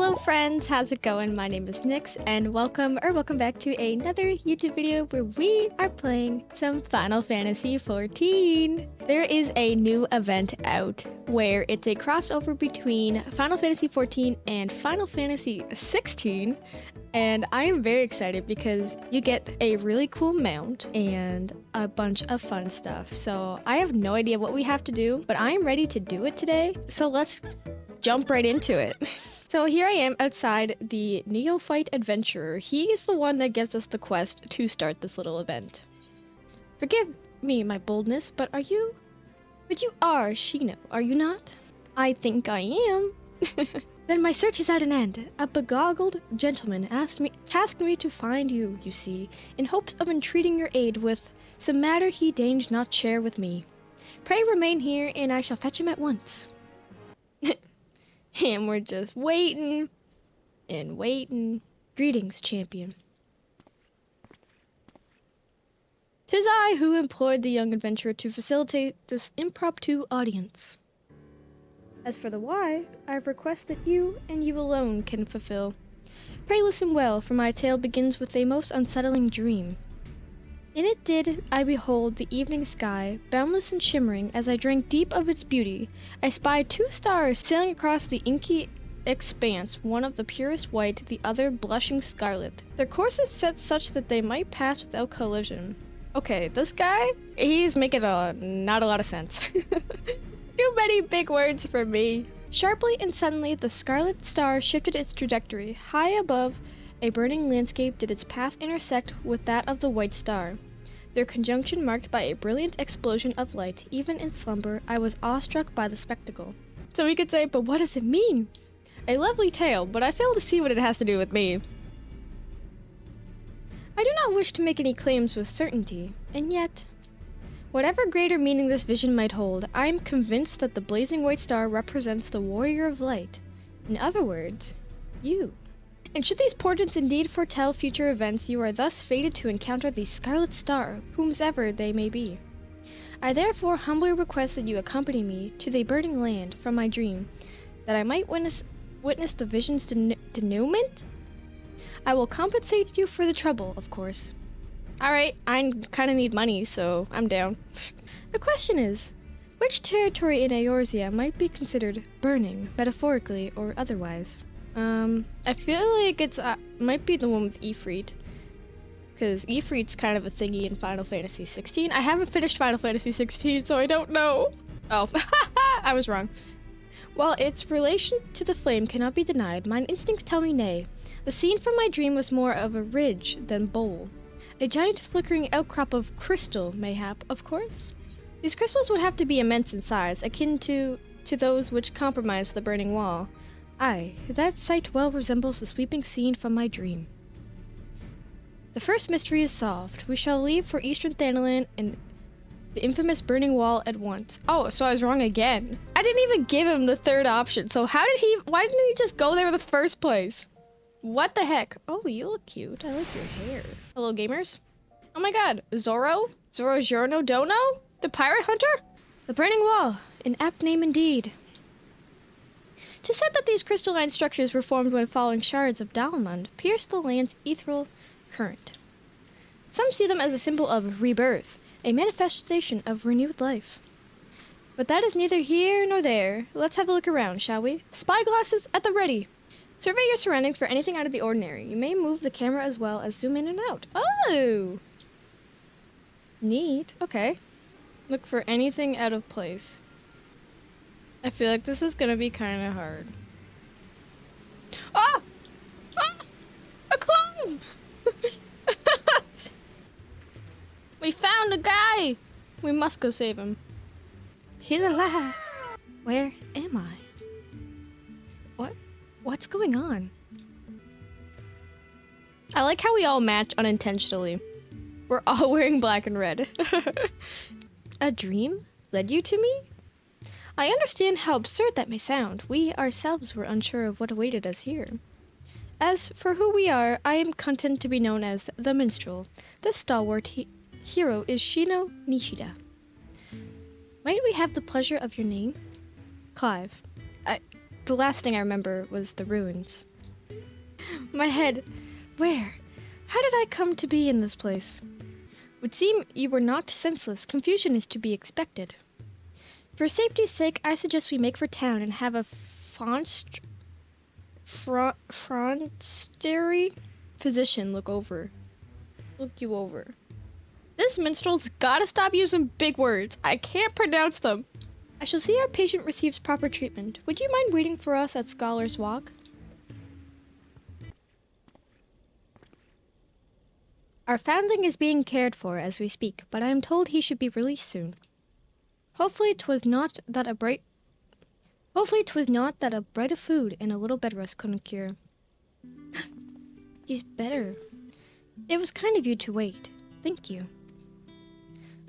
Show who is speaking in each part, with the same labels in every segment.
Speaker 1: Hello friends, how's it going? My name is Nyx and welcome back to another YouTube video where we are playing some Final Fantasy XIV. There is a new event out where it's a crossover between Final Fantasy XIV and Final Fantasy XVI. And I am very excited because you get a really cool mount and a bunch of fun stuff. So I have no idea what we have to do, but I am ready to do it today. So let's jump right into it. So here I am outside the Neophyte Adventurer. He is the one that gives us the quest to start this little event. Forgive me, my boldness, but you are Shino, are you not? I think I am. Then my search is at an end. A begoggled gentleman tasked me to find you, you see, in hopes of entreating your aid with some matter he deigned not share with me. Pray remain here, and I shall fetch him at once. And we're just waiting and waiting. Greetings, champion. 'Tis I who employed the young adventurer to facilitate this impromptu audience. As for the why, I request that you and you alone can fulfill. Pray listen well, for my tale begins with a most unsettling dream. In it did I behold the evening sky, boundless and shimmering. As I drank deep of its beauty, I spied two stars sailing across the inky expanse, one of the purest white, the other blushing scarlet. Their courses set such that they might pass without collision. Okay, this guy, he's making not a lot of sense. Too many big words for me. Sharply and suddenly, the scarlet star shifted its trajectory. High above a burning landscape did its path intersect with that of the white star, their conjunction marked by a brilliant explosion of light. Even in slumber, I was awestruck by the spectacle. So we could say, but what does it mean? A lovely tale, but I fail to see what it has to do with me. I do not wish to make any claims with certainty, and yet, whatever greater meaning this vision might hold, I am convinced that the blazing white star represents the warrior of light. In other words, you. And should these portents indeed foretell future events, you are thus fated to encounter the Scarlet Star, whomsoever they may be. I therefore humbly request that you accompany me to the burning land from my dream, that I might witness the vision's denouement. I will compensate you for the trouble, of course. Alright, I kind of need money, so I'm down. The question is, which territory in Eorzea might be considered burning, metaphorically or otherwise? I feel like it's might be the one with Ifrit, because Ifrit's kind of a thingy in Final Fantasy XVI. I haven't finished Final Fantasy XVI, so I don't know. Oh, I was wrong. While its relation to the flame cannot be denied, mine instincts tell me nay. The scene from my dream was more of a ridge than bowl. A giant flickering outcrop of crystal, mayhap, of course. These crystals would have to be immense in size, akin to those which comprise the burning wall. Aye, that sight well resembles the sweeping scene from my dream. The first mystery is solved. We shall leave for Eastern Thanalan and the infamous burning wall at once. Oh, so I was wrong again. I didn't even give him the third option, so why didn't he just go there in the first place? What the heck? Oh, you look cute. I like your hair. Hello, gamers. Oh my god, Zoro? Zoro Giorno Dono? The pirate hunter? The burning wall. An apt name indeed. 'Tis said that these crystalline structures were formed when falling shards of Dalmund pierced the land's ethereal current. Some see them as a symbol of rebirth, a manifestation of renewed life. But that is neither here nor there. Let's have a look around, shall we? Spyglasses at the ready! Survey your surroundings for anything out of the ordinary. You may move the camera as well as zoom in and out. Oh! Neat. Okay. Look for anything out of place. I feel like this is gonna be kind of hard. Ah! Ah! A clone! We found a guy! We must go save him. He's alive! Where am I? What's going on? I like how we all match unintentionally. We're all wearing black and red. A dream led you to me? I understand how absurd that may sound. We ourselves were unsure of what awaited us here. As for who we are, I am content to be known as the Minstrel. This stalwart hero is Shino Nishida. Might we have the pleasure of your name? Clive. The last thing I remember was the ruins. My head. Where? How did I come to be in this place? Would seem you were knocked senseless. Confusion is to be expected. For safety's sake, I suggest we make for town and have a frontier physician look you over. This minstrel's gotta stop using big words. I can't pronounce them. I shall see our patient receives proper treatment. Would you mind waiting for us at Scholar's Walk? Our foundling is being cared for as we speak, but I am told he should be released soon. Hopefully 'twas not that a bite of food and a little bed rest couldn't cure. He's better. It was kind of you to wait. Thank you.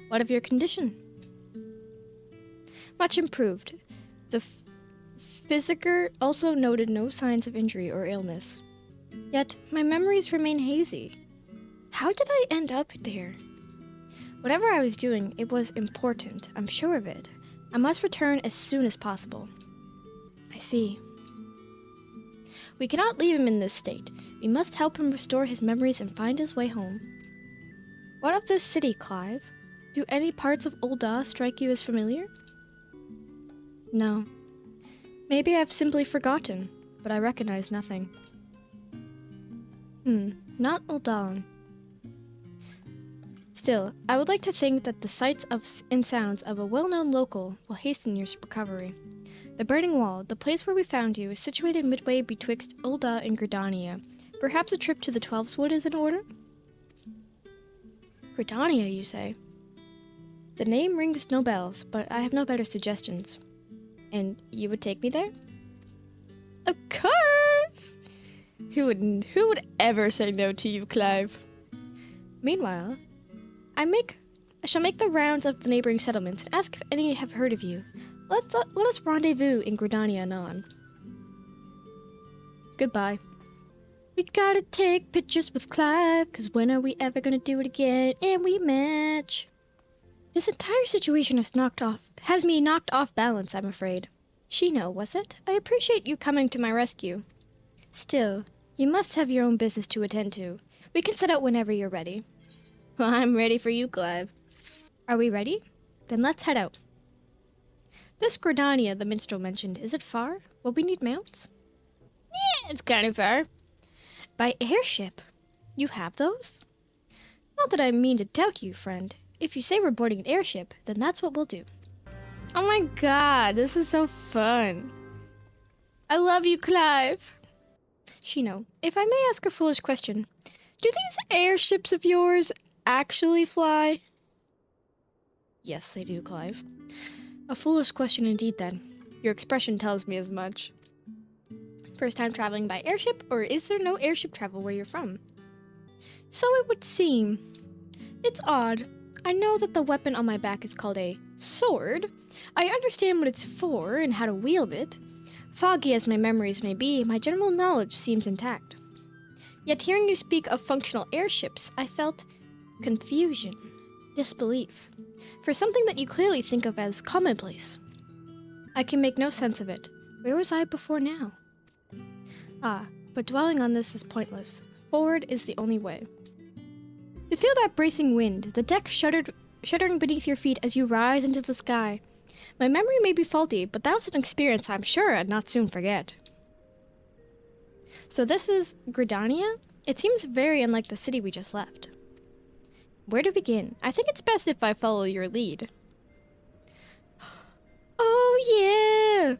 Speaker 1: What of your condition? Much improved. The physician also noted no signs of injury or illness. Yet my memories remain hazy. How did I end up there? Whatever I was doing, it was important. I'm sure of it. I must return as soon as possible. I see. We cannot leave him in this state. We must help him restore his memories and find his way home. What of this city, Clive? Do any parts of Ul'dah strike you as familiar? No. Maybe I've simply forgotten, but I recognize nothing. Not Ul'dah. Still, I would like to think that the sights and sounds of a well-known local will hasten your recovery. The Burning Wall, the place where we found you, is situated midway betwixt Ul'dah and Gridania. Perhaps a trip to the Twelves Wood is in order? Gridania, you say? The name rings no bells, but I have no better suggestions. And you would take me there? Of course! Who would ever say no to you, Clive? Meanwhile, I shall make the rounds of the neighboring settlements and ask if any have heard of you. Let us rendezvous in Gridania anon. Goodbye. We gotta take pictures with Clive, 'cause when are we ever gonna do it again and we match? This entire situation has me knocked off balance, I'm afraid. Shino, was it? I appreciate you coming to my rescue. Still, you must have your own business to attend to. We can set out whenever you're ready. Well, I'm ready for you, Clive. Are we ready? Then let's head out. This Gridania the minstrel mentioned, is it far? Will we need mounts? Yeah, it's kind of far. By airship? You have those? Not that I mean to doubt you, friend. If you say we're boarding an airship, then that's what we'll do. Oh my god, this is so fun. I love you, Clive. Shino, if I may ask a foolish question, do these airships of yours actually fly? Yes, they do, Clive. A foolish question indeed, then. Your expression tells me as much. First time traveling by airship, or is there no airship travel where you're from? So it would seem. It's odd. I know that the weapon on my back is called a sword. I understand what it's for and how to wield it. Foggy as my memories may be, my general knowledge seems intact. Yet hearing you speak of functional airships, I felt confusion, disbelief, for something that you clearly think of as commonplace. I can make no sense of it. Where was I before now? Ah, but dwelling on this is pointless. Forward is the only way. To feel that bracing wind, the deck shuddering beneath your feet as you rise into the sky. My memory may be faulty, but that was an experience I'm sure I'd not soon forget. So this is Gridania? It seems very unlike the city we just left. Where to begin? I think it's best if I follow your lead. Oh yeah!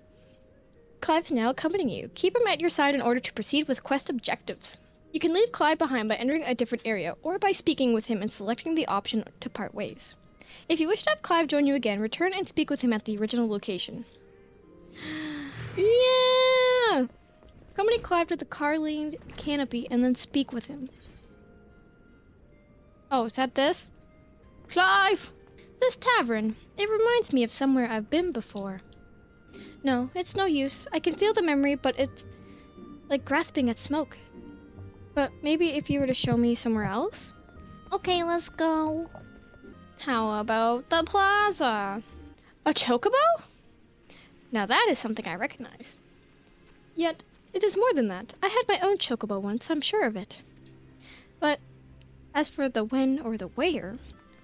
Speaker 1: Clive's now accompanying you. Keep him at your side in order to proceed with quest objectives. You can leave Clive behind by entering a different area, or by speaking with him and selecting the option to part ways. If you wish to have Clive join you again, return and speak with him at the original location. Yeah! Accompany Clive to the car-leaned canopy and then speak with him. Oh, is that this? Clive! This tavern. It reminds me of somewhere I've been before. No, it's no use. I can feel the memory, but it's like grasping at smoke. But maybe if you were to show me somewhere else? Okay, let's go. How about the plaza? A chocobo? Now that is something I recognize. Yet, It is more than that. I had my own chocobo once, I'm sure of it. But as for the when or the where,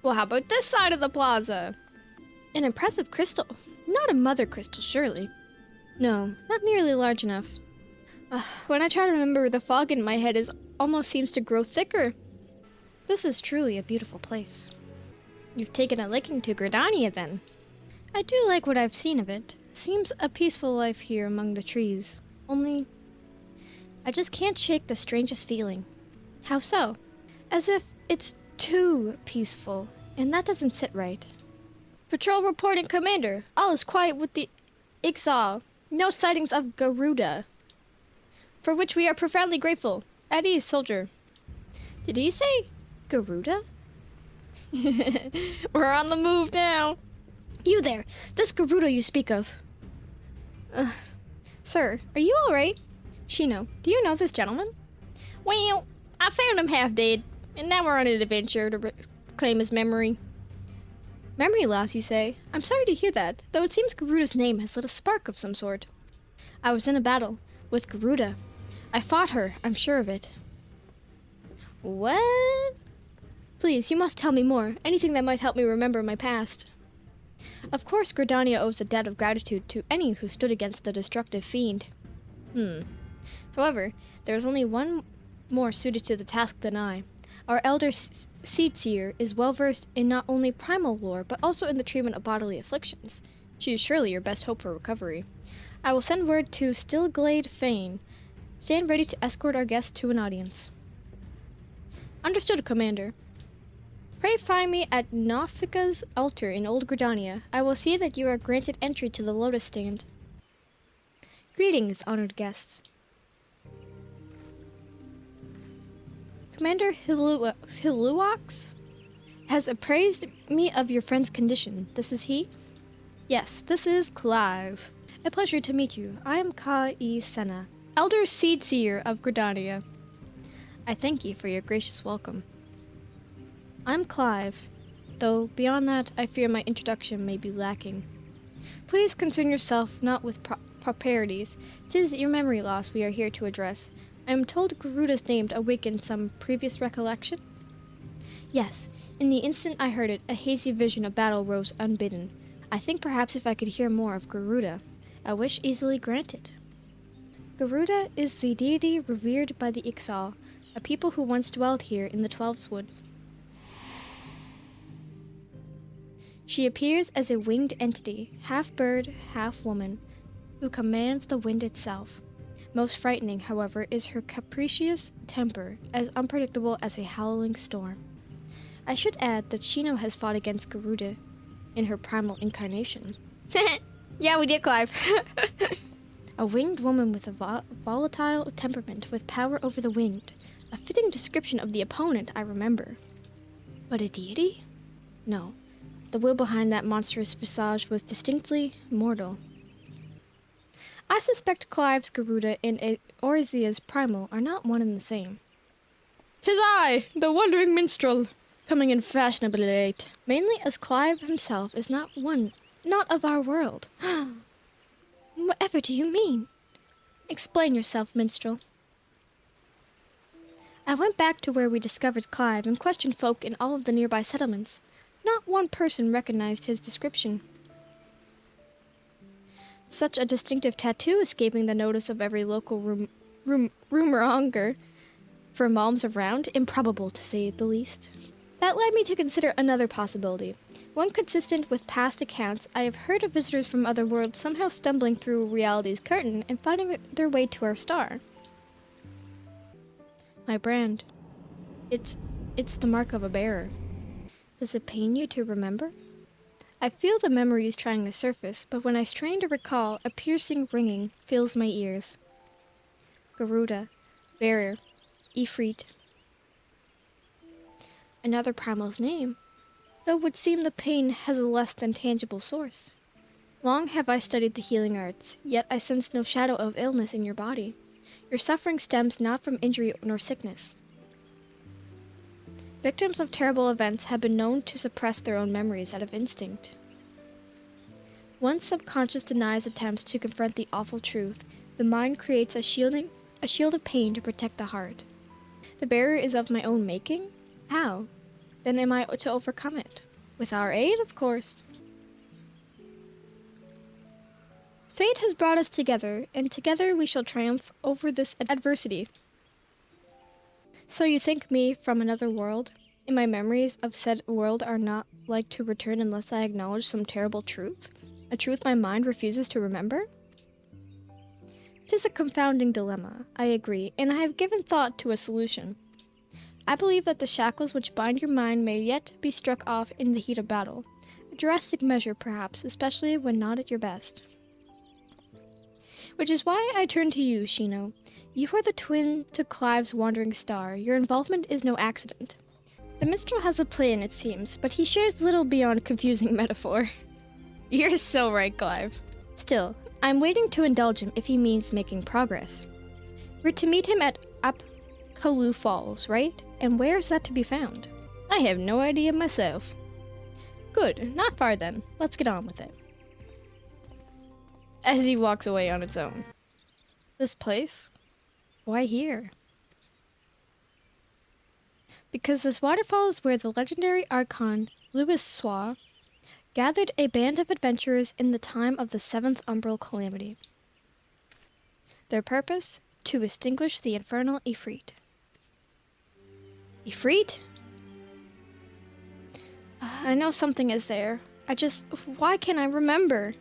Speaker 1: well, how about this side of the plaza? An impressive crystal. Not a mother crystal, surely. No, not nearly large enough. When I try to remember, the fog in my head almost seems to grow thicker. This is truly a beautiful place. You've taken a liking to Gridania, then. I do like what I've seen of it. Seems a peaceful life here among the trees. Only, I just can't shake the strangest feeling. How so? As if it's too peaceful, and that doesn't sit right. Patrol reporting, Commander. All is quiet with the Ixal. No sightings of Garuda. For which we are profoundly grateful. At ease, soldier. Did he say Garuda? We're on the move now. You there, this Garuda you speak of. Sir, are you alright? Shino, do you know this gentleman? Well, I found him half dead, and now we're on an adventure to reclaim his memory. Memory loss, you say? I'm sorry to hear that, though it seems Garuda's name has lit a spark of some sort. I was in a battle with Garuda. I fought her, I'm sure of it. What? Please, you must tell me more, anything that might help me remember my past. Of course, Gridania owes a debt of gratitude to any who stood against the destructive fiend. However, there is only one more suited to the task than I. Our elder Seedseer is well versed in not only primal lore, but also in the treatment of bodily afflictions. She is surely your best hope for recovery. I will send word to Stillglade Fane. Stand ready to escort our guest to an audience. Understood, Commander. Pray find me at Nofika's altar in Old Gridania. I will see that you are granted entry to the Lotus Stand. Greetings, honored guests. Commander Hiluox has appraised me of your friend's condition. This is he? Yes, this is Clive. A pleasure to meet you. I am Ka-E Senna, Elder Seedseer of Gridania. I thank you for your gracious welcome. I'm Clive, though beyond that, I fear my introduction may be lacking. Please concern yourself not with proprieties. 'Tis your memory loss we are here to address. I am told Garuda's name awakened some previous recollection? Yes, in the instant I heard it, a hazy vision of battle rose unbidden. I think perhaps if I could hear more of Garuda, a wish easily granted. Garuda is the deity revered by the Ixal, a people who once dwelled here in the Twelveswood. She appears as a winged entity, half bird, half woman, who commands the wind itself. Most frightening, however, is her capricious temper, as unpredictable as a howling storm. I should add that Shino has fought against Garuda in her primal incarnation. Yeah, we did, Clive. A winged woman with a volatile temperament with power over the wind. A fitting description of the opponent, I remember. But a deity? No. The will behind that monstrous visage was distinctly mortal. I suspect Clive's Garuda and Orzia's primal are not one and the same. 'Tis I, the wandering minstrel, coming in fashionably late. Mainly as Clive himself is not of our world. Whatever do you mean? Explain yourself, minstrel. I went back to where we discovered Clive and questioned folk in all of the nearby settlements. Not one person recognized his description. Such a distinctive tattoo escaping the notice of every local rumor-monger for malms around, improbable to say the least. That led me to consider another possibility. One consistent with past accounts, I have heard of visitors from other worlds somehow stumbling through reality's curtain and finding their way to our star. My brand. It's the mark of a bearer. Does it pain you to remember? I feel the memories trying to surface, but when I strain to recall, a piercing ringing fills my ears. Garuda, bearer, Ifrit. Another primal's name, though it would seem the pain has a less than tangible source. Long have I studied the healing arts, yet I sense no shadow of illness in your body. Your suffering stems not from injury nor sickness. Victims of terrible events have been known to suppress their own memories out of instinct. One's subconscious denies attempts to confront the awful truth, The mind creates a shield of pain to protect the heart. The barrier is of my own making? How? Then am I to overcome it? With our aid, of course. Fate has brought us together, and together we shall triumph over this adversity. So you think me from another world, and my memories of said world are not like to return unless I acknowledge some terrible truth? A truth my mind refuses to remember? 'Tis a confounding dilemma, I agree, and I have given thought to a solution. I believe that the shackles which bind your mind may yet be struck off in the heat of battle. A drastic measure, perhaps, especially when not at your best. Which is why I turn to you, Shino. You are the twin to Clive's wandering star. Your involvement is no accident. The minstrel has a plan, it seems, but he shares little beyond confusing metaphor. You're so right, Clive. Still, I'm waiting to indulge him if he means making progress. We're to meet him at Apkaloo Falls, right? And where is that to be found? I have no idea myself. Good, not far then. Let's get on with it. As he walks away on its own. This place? Why here? Because this waterfall is where the legendary Archon Louis Soir gathered a band of adventurers in the time of the 7th Umbral Calamity. Their purpose? To extinguish the infernal Ifrit. Ifrit? I know something is there. Why can't I remember?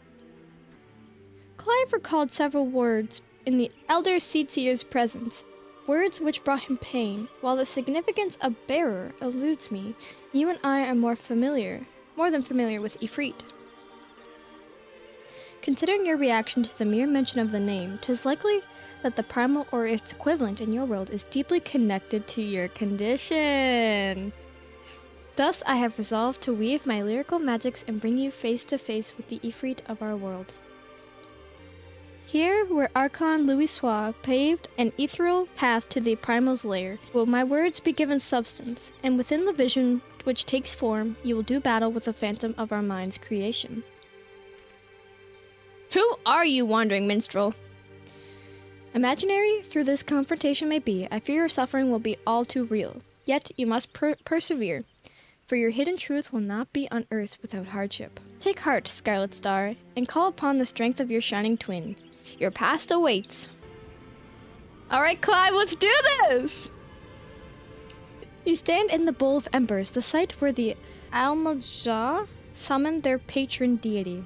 Speaker 1: Clive recalled several words in the Elder Seedseer's presence, words which brought him pain. While the significance of bearer eludes me, you and I are more than familiar with Ifrit. Considering your reaction to the mere mention of the name, 'tis likely that the primal or its equivalent in your world is deeply connected to your condition. Thus, I have resolved to weave my lyrical magics and bring you face to face with the Ifrit of our world. Here, where Archon Louis Soir paved an ethereal path to the primal's lair, will my words be given substance, and within the vision which takes form, you will do battle with the phantom of our mind's creation. Who are you, wandering minstrel? Imaginary through this confrontation may be, I fear your suffering will be all too real. Yet you must persevere, for your hidden truth will not be unearthed without hardship. Take heart, Scarlet Star, and call upon the strength of your shining twin. Your past awaits. Alright, Clive, let's do this! You stand in the Bowl of Embers, the site where the Almajah summoned their patron deity,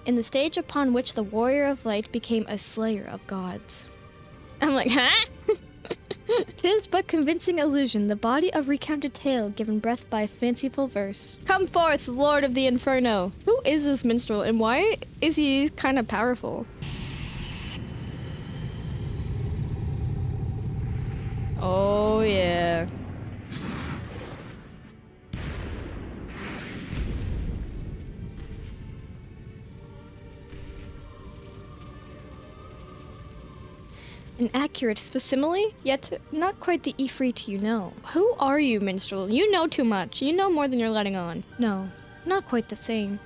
Speaker 1: in the stage upon which the Warrior of Light became a slayer of gods. I'm like, huh? 'Tis but convincing illusion, the body of recounted tale given breath by fanciful verse. Come forth, Lord of the Inferno! Who is this minstrel, and why is he kind of powerful? Oh, yeah. An accurate facsimile, yet not quite the Ifrit you know. Who are you, minstrel? You know too much. You know more than you're letting on. No, not quite the same.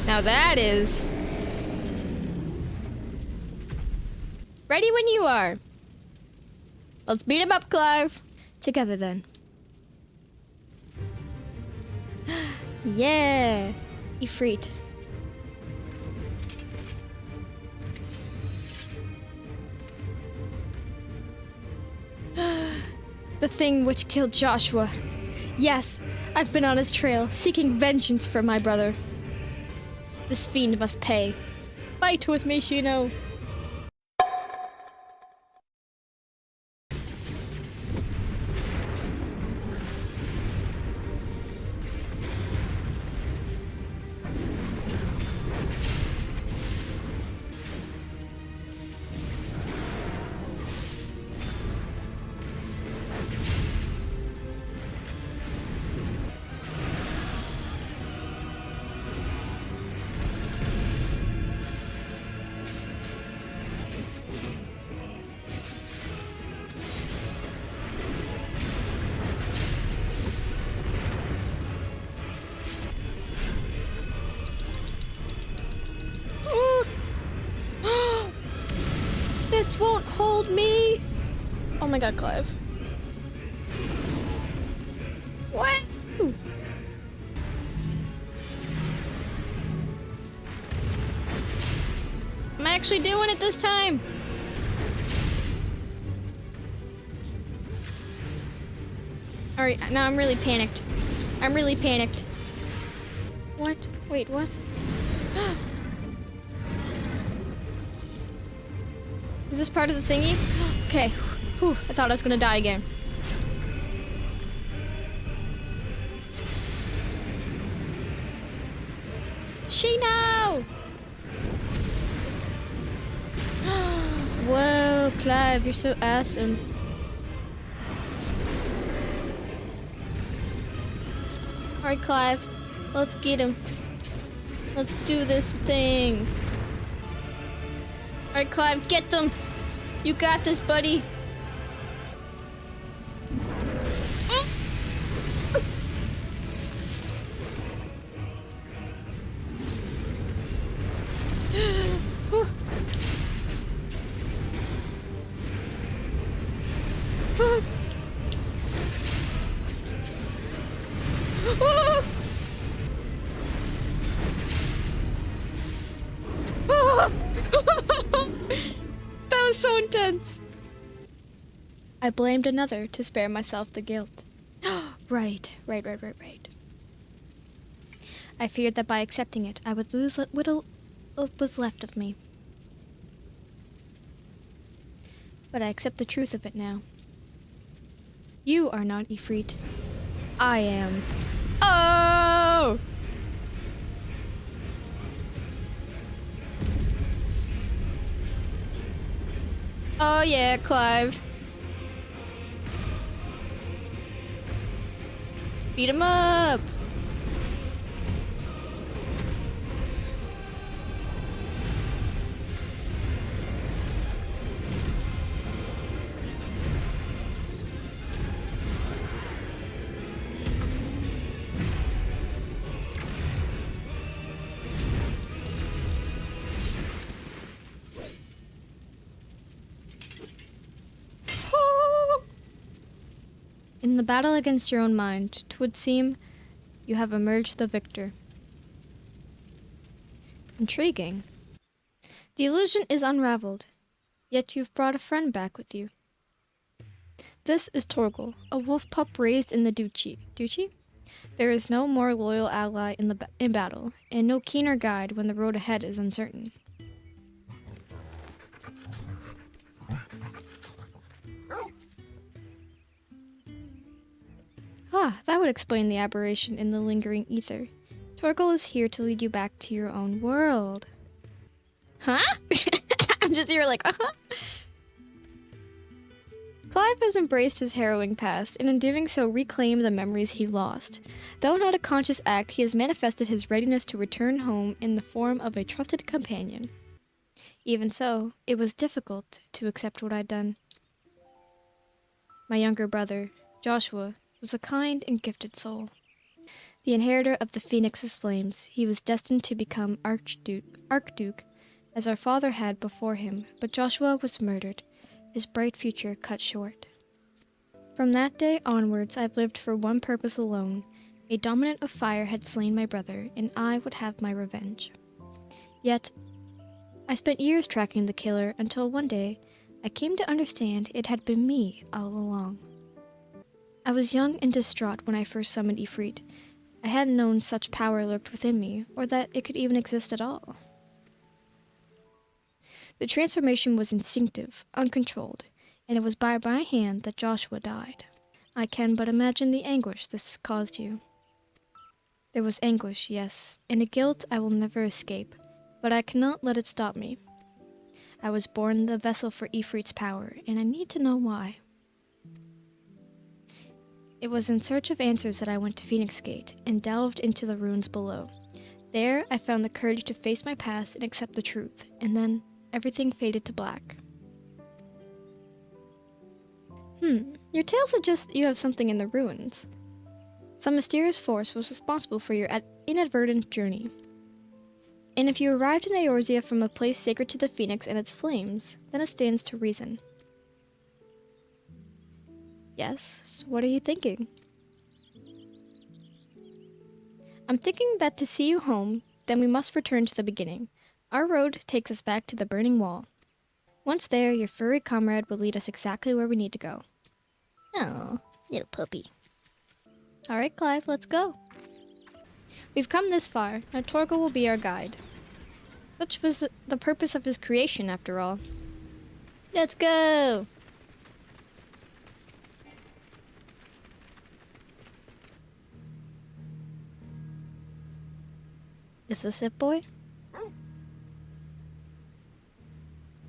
Speaker 1: Now that is... Ready when you are. Let's beat him up, Clive. Together, then. Yeah, Ifrit. The thing which killed Joshua. Yes, I've been on his trail, seeking vengeance for my brother. This fiend must pay. Fight with me, Shino. Oh my god, Clive. What? Ooh. I'm actually doing it this time. Alright, now I'm really panicked. I'm really panicked. What? Wait, what? Is this part of the thingy? Okay. Whew, I thought I was gonna die again. Shino! Whoa, Clive, you're so awesome. Alright, Clive, let's get him. Let's do this thing. Alright, Clive, get them. You got this, buddy. That was so intense. I blamed another to spare myself the guilt. Right. I feared that by accepting it, I would lose what was left of me. But I accept the truth of it now. You are not Ifrit. I am. Oh! Oh yeah, Clive. Beat him up! In the battle against your own mind, 'twould seem you have emerged the victor. Intriguing. The illusion is unraveled, yet you've brought a friend back with you. This is Torgal, a wolf pup raised in the Duchy. Duchy? There is no more loyal ally in battle, and no keener guide when the road ahead is uncertain. Ah, that would explain the aberration in the lingering ether. Torgal is here to lead you back to your own world. Huh? I'm just here like, uh-huh. Clive has embraced his harrowing past, and in doing so reclaimed the memories he lost. Though not a conscious act, he has manifested his readiness to return home in the form of a trusted companion. Even so, it was difficult to accept what I'd done. My younger brother, Joshua, was a kind and gifted soul. The inheritor of the Phoenix's flames, he was destined to become Archduke, as our father had before him, but Joshua was murdered, his bright future cut short. From that day onwards, I've lived for one purpose alone. A dominant of fire had slain my brother, and I would have my revenge. Yet, I spent years tracking the killer until one day, I came to understand it had been me all along. I was young and distraught when I first summoned Ifrit. I hadn't known such power lurked within me, or that it could even exist at all. The transformation was instinctive, uncontrolled, and it was by my hand that Joshua died. I can but imagine the anguish this caused you. There was anguish, yes, and a guilt I will never escape, but I cannot let it stop me. I was born the vessel for Ifrit's power, and I need to know why. It was in search of answers that I went to Phoenix Gate and delved into the ruins below. There, I found the courage to face my past and accept the truth, and then everything faded to black. Your tale suggests that you have something in the ruins. Some mysterious force was responsible for your inadvertent journey. And if you arrived in Eorzea from a place sacred to the Phoenix and its flames, then it stands to reason. Yes, so what are you thinking? I'm thinking that to see you home, then we must return to the beginning. Our road takes us back to the burning wall. Once there, your furry comrade will lead us exactly where we need to go. Oh, little puppy. All right, Clive, let's go. We've come this far. Now Torgal will be our guide. Such was the purpose of his creation, after all. Let's go! Is this it, boy?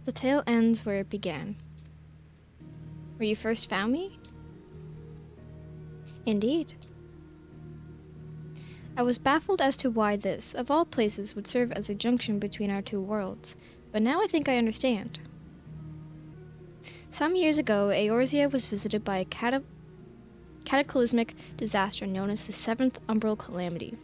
Speaker 1: The tale ends where it began. Where you first found me? Indeed. I was baffled as to why this, of all places, would serve as a junction between our two worlds, but now I think I understand. Some years ago, Eorzea was visited by a cataclysmic disaster known as the Seventh Umbral Calamity.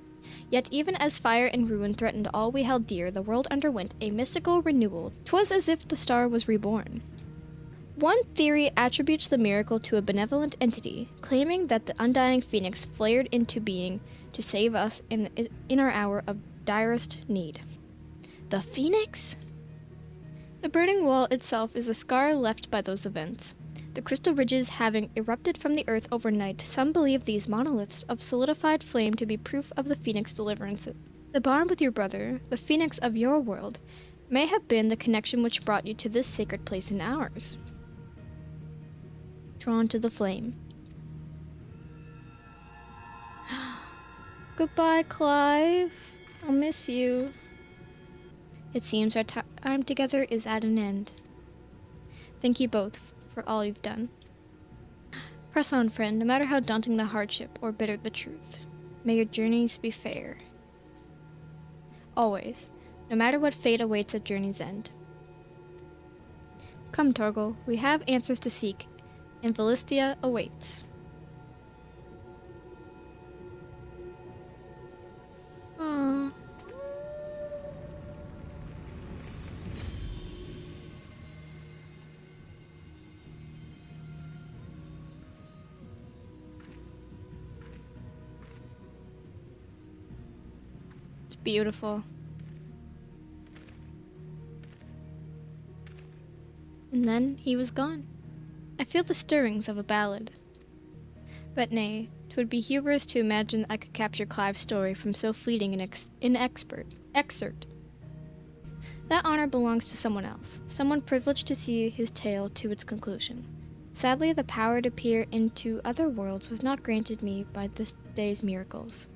Speaker 1: Yet even as fire and ruin threatened all we held dear, the world underwent a mystical renewal. 'Twas as if the star was reborn. One theory attributes the miracle to a benevolent entity, claiming that the undying phoenix flared into being to save us in our hour of direst need. The phoenix? The burning wall itself is a scar left by those events. The crystal ridges having erupted from the earth overnight, some believe these monoliths of solidified flame to be proof of the phoenix deliverance. The bond with your brother, the phoenix of your world, may have been the connection which brought you to this sacred place in ours. Drawn to the flame. Goodbye, Clive. I'll miss you. It seems our time together is at an end. Thank you both for all you've done. Press on, friend, no matter how daunting the hardship or bitter the truth. May your journeys be fair. Always, no matter what fate awaits at journey's end. Come, Torgal, we have answers to seek, and Philistia awaits. Aww. It's beautiful. And then he was gone. I feel the stirrings of a ballad. But nay, 'twould be hubris to imagine I could capture Clive's story from so fleeting an excerpt. That honor belongs to someone else, someone privileged to see his tale to its conclusion. Sadly, the power to peer into other worlds was not granted me by this day's miracles.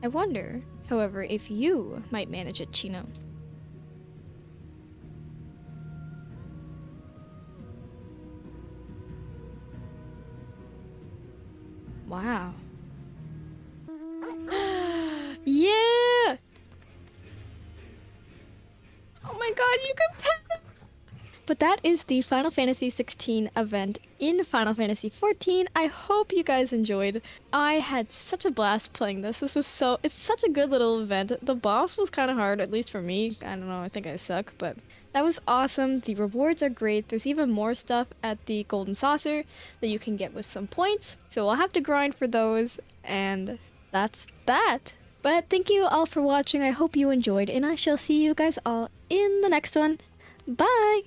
Speaker 1: I wonder, however, if you might manage it, Chino. Wow. Yeah! Oh my god, you can pet! But that is the Final Fantasy XVI event in Final Fantasy XIV. I hope you guys enjoyed. I had such a blast playing this. It's such a good little event. The boss was kind of hard, at least for me. I don't know, I think I suck, but that was awesome. The rewards are great. There's even more stuff at the Golden Saucer that you can get with some points. So I'll have to grind for those, and that's that. But thank you all for watching. I hope you enjoyed, and I shall see you guys all in the next one. Bye!